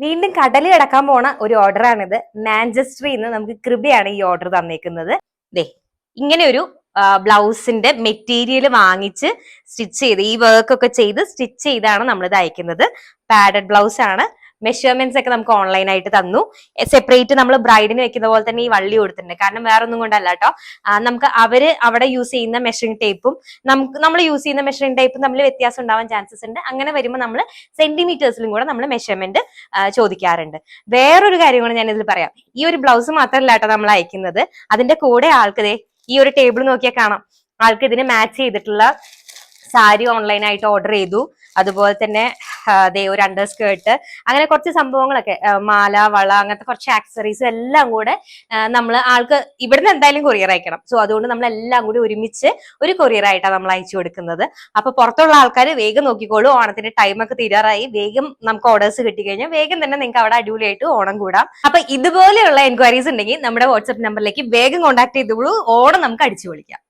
വീണ്ടും കടലിൽ കിടക്കാൻ പോണ ഒരു ഓർഡറാണിത്. മാഞ്ചസ്റ്ററിൽ നിന്ന് നമുക്ക് കൃപയാണ് ഈ ഓർഡർ തന്നേക്കുന്നത്. ദേ ഇങ്ങനെ ഒരു ബ്ലൗസിന്റെ മെറ്റീരിയൽ വാങ്ങിച്ച് സ്റ്റിച്ച് ചെയ്ത് ഈ വർക്ക് ഒക്കെ ചെയ്ത് സ്റ്റിച്ച് ചെയ്താണ് നമ്മളിത് അയക്കുന്നത്. പാഡഡ് ബ്ലൗസ് ആണ്. മെഷർമെന്റ്സ് ഒക്കെ നമുക്ക് ഓൺലൈൻ ആയിട്ട് തന്നു. സെപ്പറേറ്റ് നമ്മൾ ബ്രൈഡിന് വെക്കുന്ന പോലെ തന്നെ ഈ വള്ളി കൊടുത്തിട്ടുണ്ട്. കാരണം വേറെ ഒന്നും കൊണ്ടല്ല കേട്ടോ, നമുക്ക് അവര് അവിടെ യൂസ് ചെയ്യുന്ന മെഷറിംഗ് ടേപ്പും നമ്മൾ യൂസ് ചെയ്യുന്ന മെഷറിംഗ് ടേപ്പും തമ്മിൽ വ്യത്യാസം ഉണ്ടാവാൻ ചാൻസസ് ഉണ്ട്. അങ്ങനെ വരുമ്പോൾ നമ്മൾ സെന്റിമീറ്റേഴ്സിലും കൂടെ നമ്മൾ മെഷർമെന്റ് ചോദിക്കാറുണ്ട്. വേറൊരു കാര്യം കൂടെ ഞാൻ ഇതിൽ പറയാം. ഈ ഒരു ബ്ലൗസ് മാത്രമല്ല കേട്ടോ നമ്മൾ അയക്കുന്നത്, അതിന്റെ കൂടെ ആൾക്ക് ഈ ഒരു ടേബിൾ നോക്കിയാൽ കാണാം, ആൾക്ക് ഇതിന് മാച്ച് ചെയ്തിട്ടുള്ള സാരി ഓൺലൈൻ ആയിട്ട് ഓർഡർ ചെയ്തു. അതുപോലെ തന്നെ അതേ ഒരു അണ്ടർ സ്കേർട്ട്, അങ്ങനെ കുറച്ച് സംഭവങ്ങളൊക്കെ, മാല, വള, അങ്ങനത്തെ കുറച്ച് ആക്സസറീസ് എല്ലാം കൂടെ നമ്മൾ ആൾക്ക് ഇവിടുന്ന് എന്തായാലും കൊറിയർ അയക്കണം. സോ അതുകൊണ്ട് നമ്മൾ എല്ലാം കൂടി ഒരുമിച്ച് ഒരു കൊറിയർ ആയിട്ടാണ് നമ്മൾ അയച്ചു കൊടുക്കുന്നത്. അപ്പൊ പുറത്തുള്ള ആൾക്കാർ വേഗം നോക്കിക്കോളൂ. ഓണത്തിന്റെ ടൈമൊക്കെ തീരാറായി. വേഗം നമുക്ക് ഓർഡേഴ്സ് കിട്ടിക്കഴിഞ്ഞാൽ വേഗം തന്നെ നിങ്ങൾക്ക് അവിടെ അടിപൊളിയായിട്ട് ഓണം കൂടാം. അപ്പൊ ഇതുപോലെയുള്ള എൻക്വയറീസ് ഉണ്ടെങ്കിൽ നമ്മുടെ വാട്സ്ആപ്പ് നമ്പറിലേക്ക് വേഗം കോൺടാക്ട് ചെയ്തോളൂ. ഓണം നമുക്ക് അടിച്ചു പൊളിക്കാം.